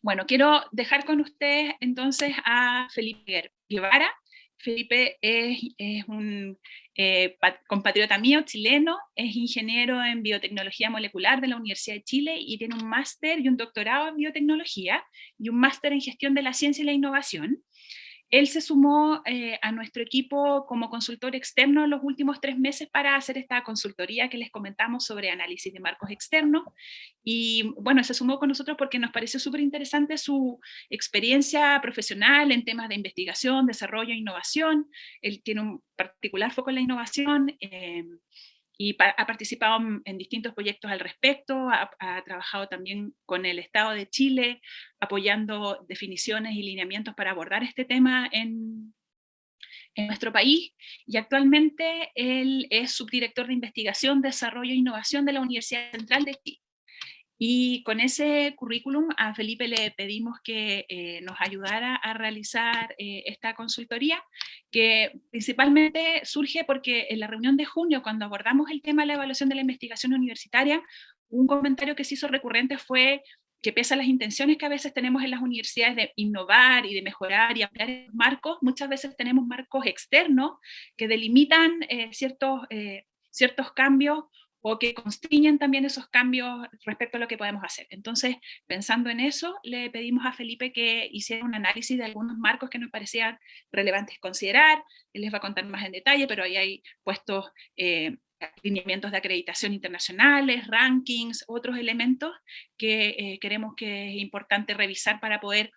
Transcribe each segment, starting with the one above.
Bueno, quiero dejar con ustedes entonces a Felipe Guevara. Felipe es un compatriota mío, chileno, es ingeniero en biotecnología molecular de la Universidad de Chile y tiene un máster y un doctorado en biotecnología y un máster en gestión de la ciencia y la innovación. Él se sumó a nuestro equipo como consultor externo en los últimos 3 meses para hacer esta consultoría que les comentamos sobre análisis de marcos externos. Y bueno, se sumó con nosotros porque nos pareció súper interesante su experiencia profesional en temas de investigación, desarrollo e innovación. Él tiene un particular foco en la innovación. Y ha participado en distintos proyectos al respecto, ha trabajado también con el Estado de Chile, apoyando definiciones y lineamientos para abordar este tema en nuestro país, y actualmente él es subdirector de investigación, desarrollo e innovación de la Universidad Central de Chile. Y con ese currículum a Felipe le pedimos que nos ayudara a realizar esta consultoría, que principalmente surge porque en la reunión de junio, cuando abordamos el tema de la evaluación de la investigación universitaria, un comentario que se hizo recurrente fue que pese a las intenciones que a veces tenemos en las universidades de innovar y de mejorar y ampliar los marcos, muchas veces tenemos marcos externos que delimitan ciertos cambios o que constriñen también esos cambios respecto a lo que podemos hacer. Entonces, pensando en eso, le pedimos a Felipe que hiciera un análisis de algunos marcos que nos parecían relevantes considerar. Él les va a contar más en detalle, pero ahí hay puestos lineamientos de acreditación internacionales, rankings, otros elementos que creemos que es importante revisar para poder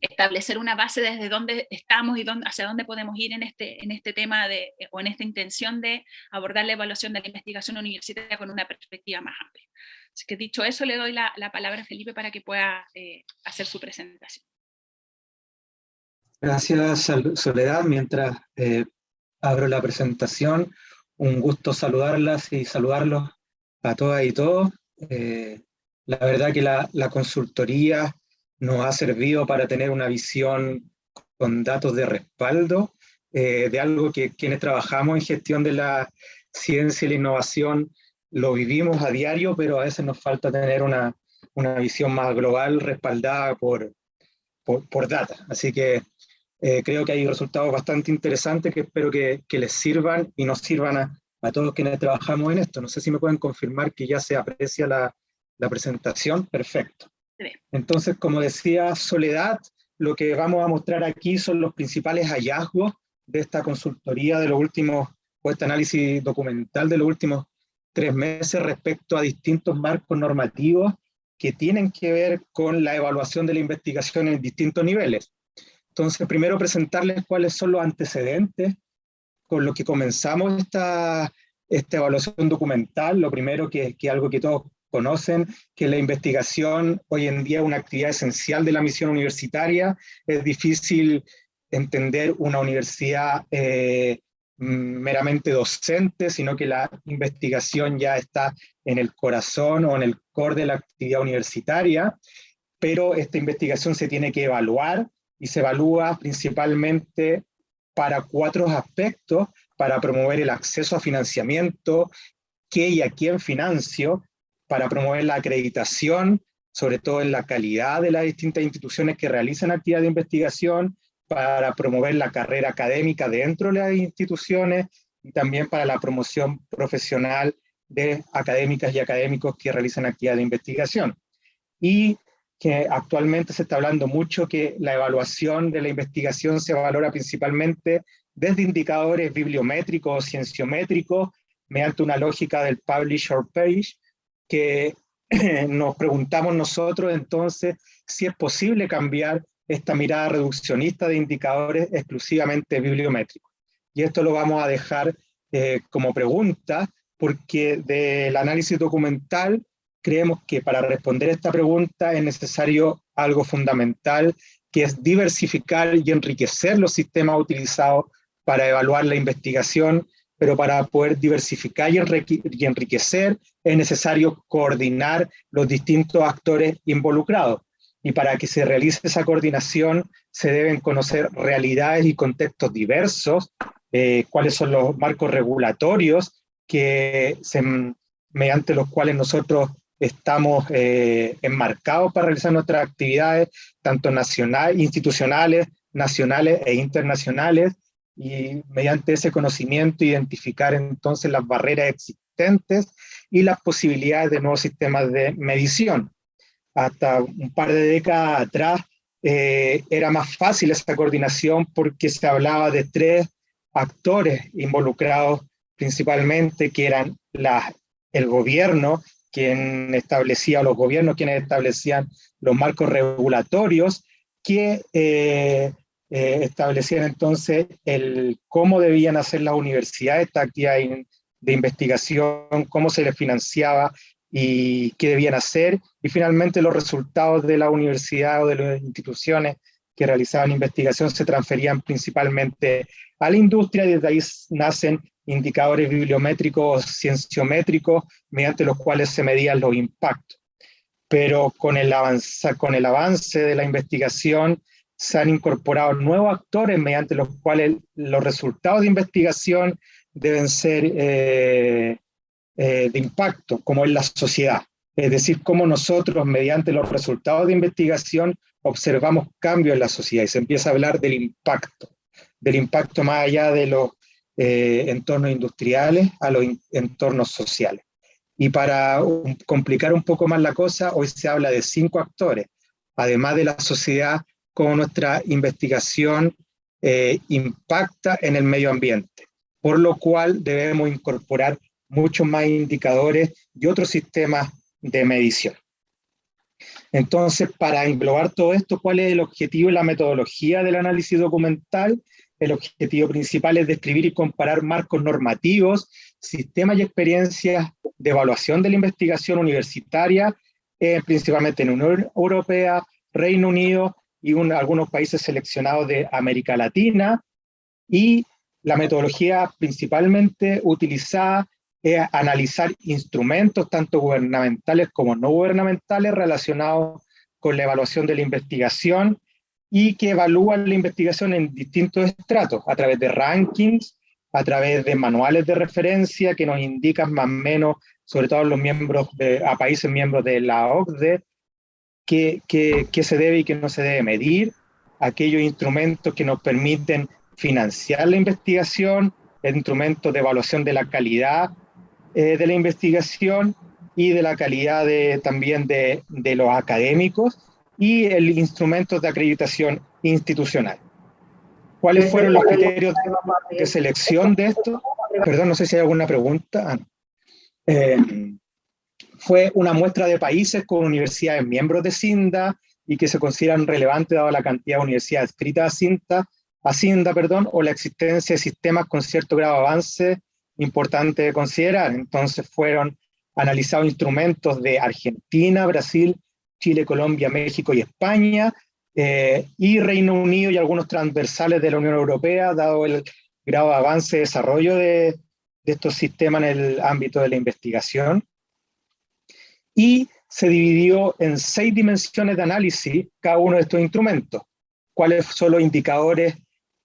establecer una base desde dónde estamos y hacia dónde podemos ir en este tema o en esta intención de abordar la evaluación de la investigación universitaria con una perspectiva más amplia. Así que dicho eso, le doy la palabra a Felipe para que pueda hacer su presentación. Gracias, Soledad. Mientras abro la presentación, un gusto saludarlas y saludarlos a todas y todos. La verdad que la consultoría nos ha servido para tener una visión con datos de respaldo de algo que quienes trabajamos en gestión de la ciencia y la innovación lo vivimos a diario, pero a veces nos falta tener una visión más global respaldada por data. Así que creo que hay resultados bastante interesantes que espero que les sirvan y nos sirvan a todos quienes trabajamos en esto. No sé si me pueden confirmar que ya se aprecia la presentación. Perfecto. Entonces, como decía Soledad, lo que vamos a mostrar aquí son los principales hallazgos de esta consultoría de los últimos, o este análisis documental de los últimos 3 meses respecto a distintos marcos normativos que tienen que ver con la evaluación de la investigación en distintos niveles. Entonces, primero presentarles cuáles son los antecedentes con los que comenzamos esta evaluación documental. Lo primero que es algo que todos conocen, que la investigación hoy en día es una actividad esencial de la misión universitaria. Es difícil entender una universidad meramente docente, sino que la investigación ya está en el corazón o en el core de la actividad universitaria, pero esta investigación se tiene que evaluar y se evalúa principalmente para 4 aspectos: para promover el acceso a financiamiento, qué y a quién financio, para promover la acreditación, sobre todo en la calidad de las distintas instituciones que realizan actividad de investigación, para promover la carrera académica dentro de las instituciones y también para la promoción profesional de académicas y académicos que realizan actividad de investigación. Y que actualmente se está hablando mucho que la evaluación de la investigación se valora principalmente desde indicadores bibliométricos o cienciométricos, mediante una lógica del publish or perish, que nos preguntamos nosotros entonces si es posible cambiar esta mirada reduccionista de indicadores exclusivamente bibliométricos. Y esto lo vamos a dejar como pregunta, porque del análisis documental creemos que para responder esta pregunta es necesario algo fundamental, que es diversificar y enriquecer los sistemas utilizados para evaluar la investigación, pero para poder diversificar y enriquecer es necesario coordinar los distintos actores involucrados. Y para que se realice esa coordinación se deben conocer realidades y contextos diversos, cuáles son los marcos regulatorios mediante los cuales nosotros estamos enmarcados para realizar nuestras actividades, tanto institucionales, nacionales e internacionales, y mediante ese conocimiento identificar entonces las barreras existentes y las posibilidades de nuevos sistemas de medición. Hasta un par de décadas atrás era más fácil esta coordinación porque se hablaba de tres actores involucrados principalmente, que eran el gobierno, los gobiernos quienes establecían los marcos regulatorios, que establecían entonces cómo debían hacer las universidades esta actividad de investigación, cómo se les financiaba y qué debían hacer, y finalmente los resultados de la universidad o de las instituciones que realizaban investigación se transferían principalmente a la industria, y desde ahí nacen indicadores bibliométricos, cienciométricos, mediante los cuales se medían los impactos. Pero con el avance de la investigación se han incorporado nuevos actores mediante los cuales los resultados de investigación deben ser de impacto, como es la sociedad. Es decir, cómo nosotros, mediante los resultados de investigación, observamos cambios en la sociedad, y se empieza a hablar del impacto más allá de los entornos industriales a los entornos sociales. Y para complicar un poco más la cosa, hoy se habla de 5 actores, además de la sociedad, cómo nuestra investigación impacta en el medio ambiente, por lo cual debemos incorporar muchos más indicadores y otros sistemas de medición. Entonces, para englobar todo esto, ¿cuál es el objetivo y la metodología del análisis documental? El objetivo principal es describir y comparar marcos normativos, sistemas y experiencias de evaluación de la investigación universitaria, principalmente en Unión Europea, Reino Unido y algunos países seleccionados de América Latina. Y la metodología principalmente utilizada es analizar instrumentos tanto gubernamentales como no gubernamentales relacionados con la evaluación de la investigación, y que evalúan la investigación en distintos estratos, a través de rankings, a través de manuales de referencia que nos indican más o menos, sobre todo a países miembros de la OCDE, qué se debe y qué no se debe medir, aquellos instrumentos que nos permiten financiar la investigación, instrumentos de evaluación de la calidad de la investigación y de la calidad también de los académicos, y el instrumento de acreditación institucional. ¿Cuáles fueron los criterios de selección de esto? Perdón, no sé si hay alguna pregunta. Fue una muestra de países con universidades miembros de CINDA y que se consideran relevantes dada la cantidad de universidades adscritas a CINDA, o la existencia de sistemas con cierto grado de avance importante de considerar. Entonces fueron analizados instrumentos de Argentina, Brasil, Chile, Colombia, México y España, y Reino Unido, y algunos transversales de la Unión Europea, dado el grado de avance y desarrollo de estos sistemas en el ámbito de la investigación. Y se dividió en 6 dimensiones de análisis cada uno de estos instrumentos. ¿Cuáles son los indicadores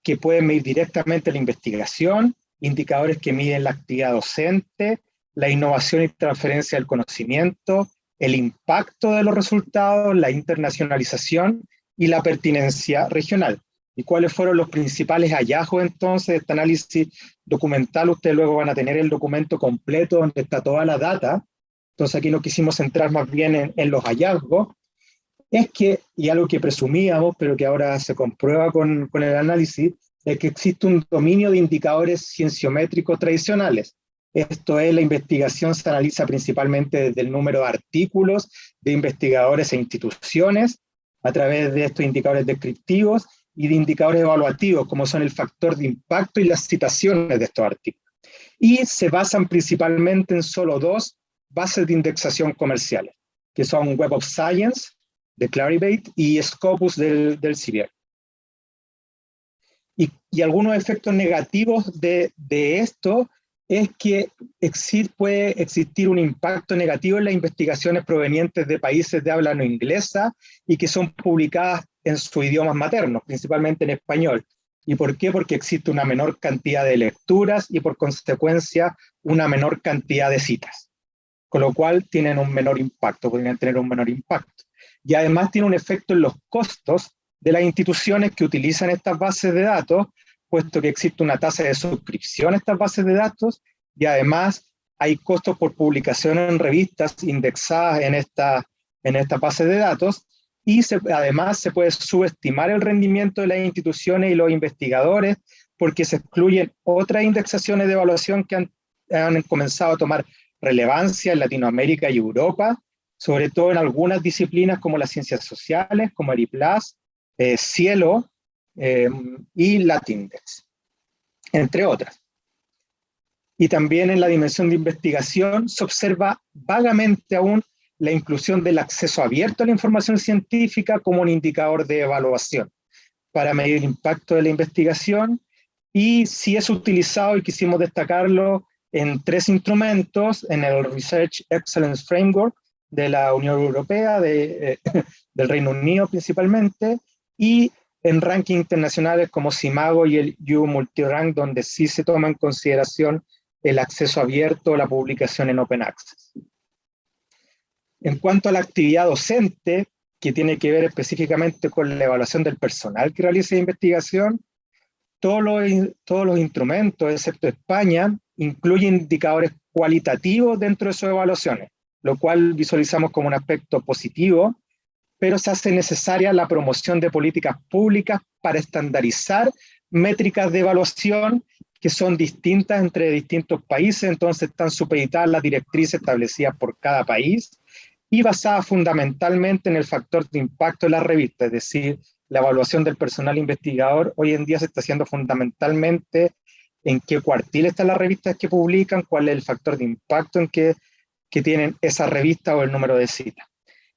que pueden medir directamente la investigación? Indicadores que miden la actividad docente, la innovación y transferencia del conocimiento, el impacto de los resultados, la internacionalización y la pertinencia regional. ¿Y cuáles fueron los principales hallazgos entonces de este análisis documental? Ustedes luego van a tener el documento completo donde está toda la data. Entonces aquí nos quisimos centrar más bien en los hallazgos. Es que, y algo que presumíamos, pero que ahora se comprueba con el análisis, es que existe un dominio de indicadores cienciométricos tradicionales. Esto es, la investigación se analiza principalmente desde el número de artículos de investigadores e instituciones, a través de estos indicadores descriptivos y de indicadores evaluativos, como son el factor de impacto y las citaciones de estos artículos. Y se basan principalmente en solo 2 bases de indexación comerciales, que son Web of Science, de Clarivate, y Scopus del CIVIER. Y algunos efectos negativos de esto es que puede existir un impacto negativo en las investigaciones provenientes de países de habla no inglesa y que son publicadas en sus idiomas maternos, principalmente en español. ¿Y por qué? Porque existe una menor cantidad de lecturas y por consecuencia una menor cantidad de citas. con lo cual tienen un menor impacto, podrían tener un menor impacto. Y además tiene un efecto en los costos de las instituciones que utilizan estas bases de datos, puesto que existe una tasa de suscripción a estas bases de datos, y además hay costos por publicación en revistas indexadas en esta base de datos, y además se puede subestimar el rendimiento de las instituciones y los investigadores, porque se excluyen otras indexaciones de evaluación que han comenzado a tomar relevancia en Latinoamérica y Europa, sobre todo en algunas disciplinas como las ciencias sociales, como ERIPLAS, Cielo y Latindex, entre otras. Y también en la dimensión de investigación se observa vagamente aún la inclusión del acceso abierto a la información científica como un indicador de evaluación para medir el impacto de la investigación, y sí es utilizado, y quisimos destacarlo, en 3 instrumentos: en el Research Excellence Framework de la Unión Europea, del Reino Unido principalmente, y en rankings internacionales como CIMAGO y el U Multirank, donde sí se toma en consideración el acceso abierto o la publicación en Open Access. En cuanto a la actividad docente, que tiene que ver específicamente con la evaluación del personal que realiza investigación, todos los instrumentos, excepto España, incluyen indicadores cualitativos dentro de sus evaluaciones, lo cual visualizamos como un aspecto positivo, pero se hace necesaria la promoción de políticas públicas para estandarizar métricas de evaluación que son distintas entre distintos países. Entonces están supeditadas las directrices establecidas por cada país y basadas fundamentalmente en el factor de impacto de la revista, es decir, la evaluación del personal investigador hoy en día se está haciendo fundamentalmente en qué cuartil están las revistas que publican, cuál es el factor de impacto en que tienen esa revista o el número de citas.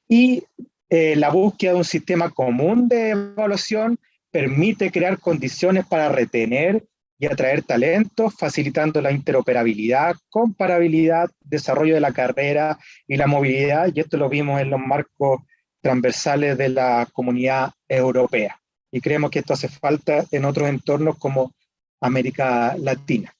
Y la búsqueda de un sistema común de evaluación permite crear condiciones para retener y atraer talentos, facilitando la interoperabilidad, comparabilidad, desarrollo de la carrera y la movilidad, y esto lo vimos en los marcos transversales de la Comunidad Europea. Y creemos que esto hace falta en otros entornos como América Latina.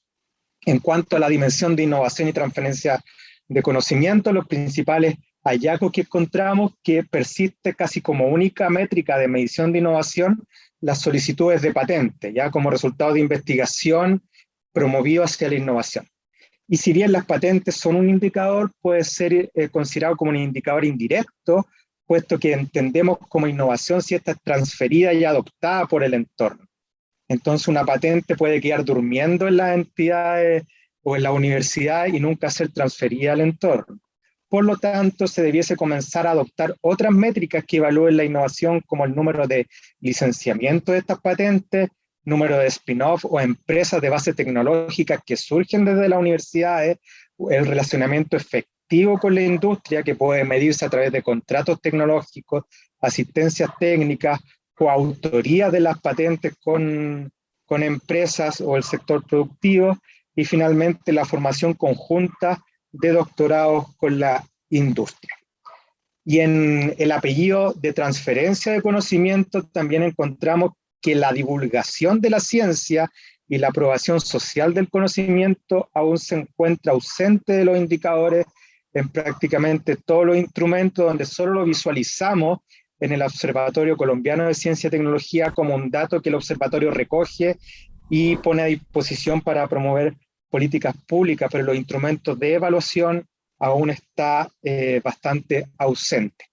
En cuanto a la dimensión de innovación y transferencia de conocimiento, los principales hallazgos que encontramos que persiste casi como única métrica de medición de innovación las solicitudes de patente, ya como resultado de investigación promovido hacia la innovación. Y si bien las patentes son un indicador, puede ser considerado como un indicador indirecto, puesto que entendemos como innovación si esta es transferida y adoptada por el entorno. Entonces una patente puede quedar durmiendo en las entidades o en la universidad y nunca ser transferida al entorno. Por lo tanto, se debiese comenzar a adoptar otras métricas que evalúen la innovación, como el número de licenciamiento de estas patentes, número de spin-off o empresas de base tecnológica que surgen desde las universidades, el relacionamiento efectivo con la industria, que puede medirse a través de contratos tecnológicos, asistencias técnicas, coautoría de las patentes con empresas o el sector productivo, y finalmente la formación conjunta de doctorados con la industria. Y en el apellido de transferencia de conocimiento también encontramos que la divulgación de la ciencia y la aprobación social del conocimiento aún se encuentra ausente de los indicadores en prácticamente todos los instrumentos, donde solo lo visualizamos en el Observatorio Colombiano de Ciencia y Tecnología como un dato que el observatorio recoge y pone a disposición para promover políticas públicas, pero los instrumentos de evaluación aún está bastante ausente.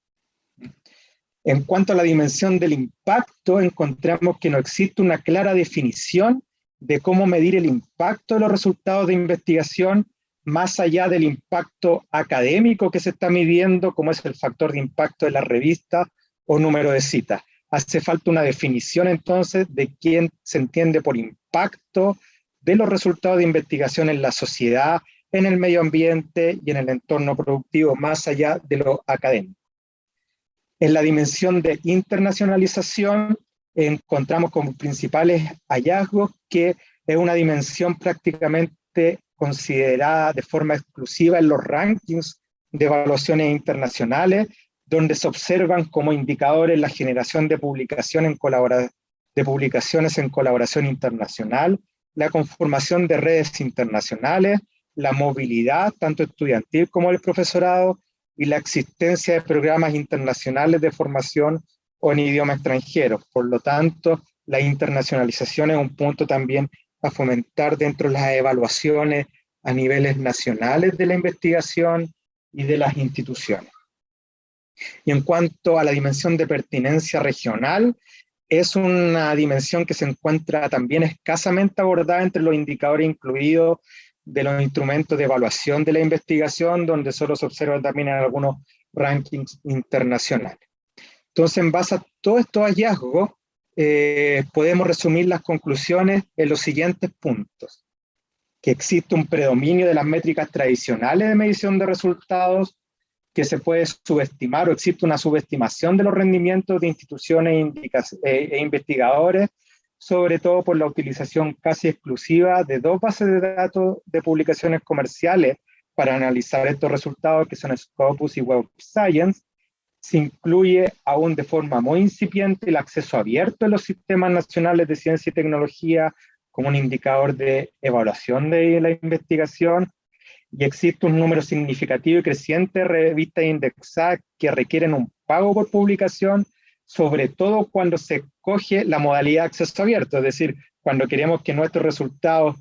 En cuanto a la dimensión del impacto, encontramos que no existe una clara definición de cómo medir el impacto de los resultados de investigación, más allá del impacto académico que se está midiendo, como es el factor de impacto de la revista o número de citas. Hace falta una definición entonces de quién se entiende por impacto de los resultados de investigación en la sociedad, en el medio ambiente y en el entorno productivo, más allá de lo académico. En la dimensión de internacionalización encontramos como principales hallazgos que es una dimensión prácticamente considerada de forma exclusiva en los rankings de evaluaciones internacionales, donde se observan como indicadores la generación de publicaciones en colaboración internacional, la conformación de redes internacionales, la movilidad, tanto estudiantil como del profesorado, y la existencia de programas internacionales de formación o en idioma extranjero. Por lo tanto, la internacionalización es un punto también a fomentar dentro de las evaluaciones a niveles nacionales de la investigación y de las instituciones. Y en cuanto a la dimensión de pertinencia regional, es una dimensión que se encuentra también escasamente abordada entre los indicadores incluidos de los instrumentos de evaluación de la investigación, donde solo se observa también en algunos rankings internacionales. Entonces, en base a todos estos hallazgos, podemos resumir las conclusiones en los siguientes puntos: que existe un predominio de las métricas tradicionales de medición de resultados, que se puede subestimar o existe una subestimación de los rendimientos de instituciones e investigadores, sobre todo por la utilización casi exclusiva de dos bases de datos de publicaciones comerciales para analizar estos resultados, que son Scopus y Web of Science. Se incluye aún de forma muy incipiente el acceso abierto a los sistemas nacionales de ciencia y tecnología como un indicador de evaluación de la investigación, y existe un número significativo y creciente de revistas indexadas que requieren un pago por publicación, sobre todo cuando se escoge la modalidad de acceso abierto, es decir, cuando queremos que nuestros resultados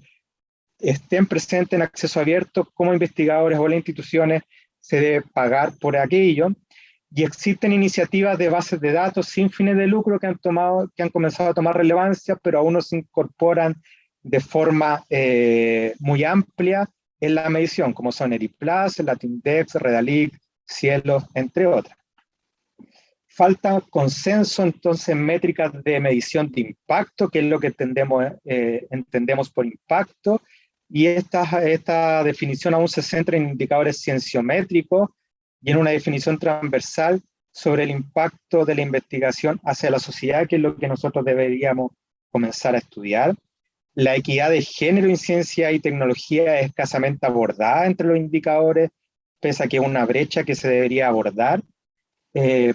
estén presentes en acceso abierto, como investigadores o las instituciones se debe pagar por aquello. Y existen iniciativas de bases de datos sin fines de lucro que han comenzado a tomar relevancia, pero aún no se incorporan de forma muy amplia en la medición, como son ERIPLAS, Latindex, Redalyc, Cielo, entre otras. Falta consenso entonces en métricas de medición de impacto, que es lo que entendemos por impacto, y esta definición aún se centra en indicadores cienciométricos y en una definición transversal sobre el impacto de la investigación hacia la sociedad, que es lo que nosotros deberíamos comenzar a estudiar. La equidad de género en ciencia y tecnología es escasamente abordada entre los indicadores, pese a que es una brecha que se debería abordar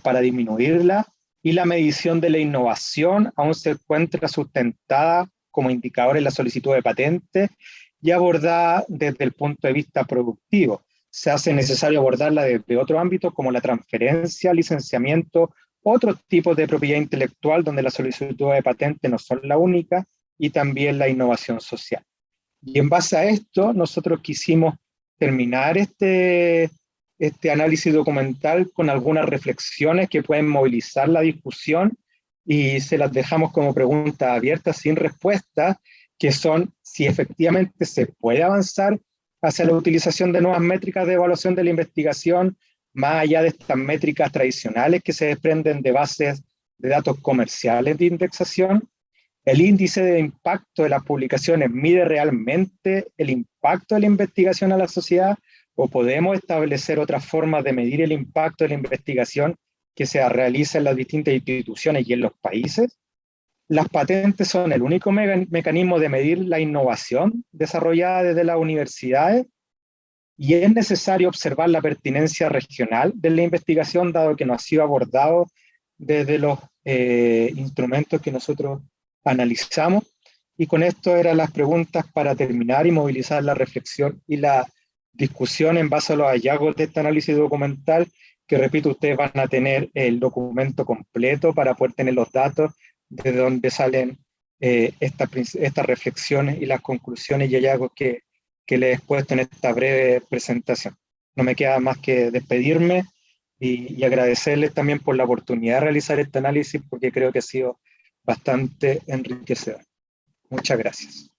para disminuirla. Y la medición de la innovación aún se encuentra sustentada como indicador en la solicitud de patentes y abordada desde el punto de vista productivo. Se hace necesario abordarla desde otro ámbito como la transferencia, licenciamiento, otros tipos de propiedad intelectual donde las solicitudes de patente no son la única, y también la innovación social. Y en base a esto, nosotros quisimos terminar este análisis documental con algunas reflexiones que pueden movilizar la discusión, y se las dejamos como preguntas abiertas sin respuesta, que son si efectivamente se puede avanzar hacia la utilización de nuevas métricas de evaluación de la investigación, más allá de estas métricas tradicionales que se desprenden de bases de datos comerciales de indexación. ¿El índice de impacto de las publicaciones mide realmente el impacto de la investigación a la sociedad, o podemos establecer otras formas de medir el impacto de la investigación que se realiza en las distintas instituciones y en los países? Las patentes son el único mecanismo de medir la innovación desarrollada desde las universidades, y es necesario observar la pertinencia regional de la investigación, dado que no ha sido abordado desde los instrumentos que nosotros analizamos. Y con esto eran las preguntas para terminar y movilizar la reflexión y la discusión en base a los hallazgos de este análisis documental, que repito, ustedes van a tener el documento completo para poder tener los datos de donde salen estas reflexiones y las conclusiones y hallazgos que les he expuesto en esta breve presentación. No me queda más que despedirme y agradecerles también por la oportunidad de realizar este análisis, porque creo que ha sido bastante enriquecedor. Muchas gracias.